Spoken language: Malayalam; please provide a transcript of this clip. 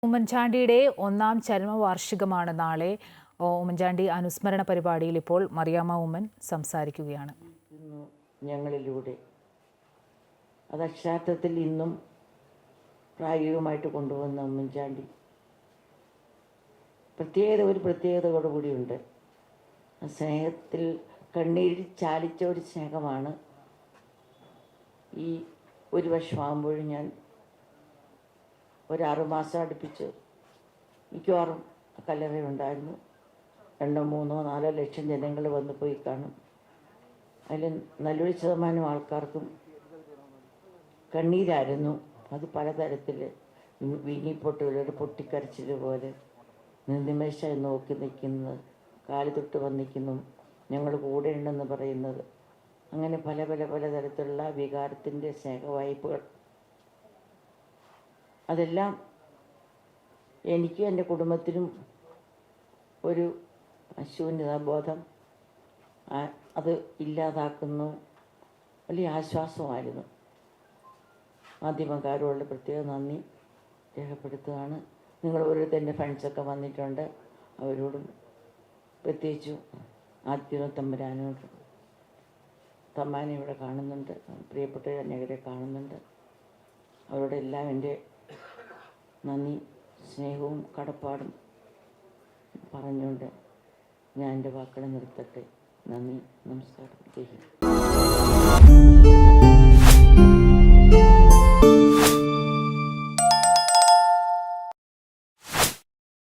ഉമ്മൻചാണ്ടിയുടെ 1-ാം ചരമവാർഷികമാണ് നാളെ. ഉമ്മൻചാണ്ടി അനുസ്മരണ പരിപാടിയിൽ ഇപ്പോൾ മറിയാമ്മ ഉമ്മൻ സംസാരിക്കുകയാണ്. ഞങ്ങളിലൂടെ അത് അക്ഷരാർത്ഥത്തിൽ ഇന്നും പ്രായോഗികമായിട്ട് കൊണ്ടുവന്ന ഉമ്മൻചാണ്ടി ഒരു പ്രത്യേകതയോടുകൂടിയുണ്ട്. സ്നേഹത്തിൽ കണ്ണീരിൽ ചാലിച്ച ഒരു സ്നേഹമാണ്. ഈ ഒരു വർഷമാകുമ്പോഴും ഞാൻ ഒരു 6 മാസം അടുപ്പിച്ച് മിക്കവാറും കല്ലറയുണ്ടായിരുന്നു. 2, 3, 4 ലക്ഷം ജനങ്ങൾ വന്നു പോയി കാണും. അതിൽ നല്ലൊരു ശതമാനം ആൾക്കാർക്കും കണ്ണീരായിരുന്നു. അത് പലതരത്തിൽ വീങ്ങിപ്പൊട്ടുകളുടെ പൊട്ടിക്കരച്ചിൽ പോലെ നിമിഷമായി നോക്കി നിൽക്കുന്നത്, കാല് തൊട്ട് വന്നിക്കുന്നു, ഞങ്ങൾ കൂടെ ഉണ്ടെന്ന് പറയുന്നത്, അങ്ങനെ പല തരത്തിലുള്ള വികാരത്തിൻ്റെ സ്നേഹവായ്പകൾ, അതെല്ലാം എനിക്കും എൻ്റെ കുടുംബത്തിനും ഒരു ശൂന്യതാബോധം അത് ഇല്ലാതാക്കുന്നു വലിയ ആശ്വാസമായിരുന്നു. മാധ്യമക്കാരോടുള്ള പ്രത്യേക നന്ദി രേഖപ്പെടുത്തുകയാണ്. നിങ്ങൾ ഓരോരുത്തരുടെ ഫ്രണ്ട്സൊക്കെ വന്നിട്ടുണ്ട്, അവരോടും പ്രത്യേകിച്ചും ആദ്യം തമ്പുരാനോട്, തമ്മാനെ ഇവിടെ കാണുന്നുണ്ട്, പ്രിയപ്പെട്ട അനേകരെ കാണുന്നുണ്ട്. അവരോടെല്ലാം എൻ്റെ നന്ദി സ്നേഹവും കടപ്പാടും പറഞ്ഞുകൊണ്ട് ഞാൻ എൻ്റെ വാക്കുകളെ നിർത്തട്ടെ. നന്ദി, നമസ്കാരം, ജയ് ഹിന്ദ്.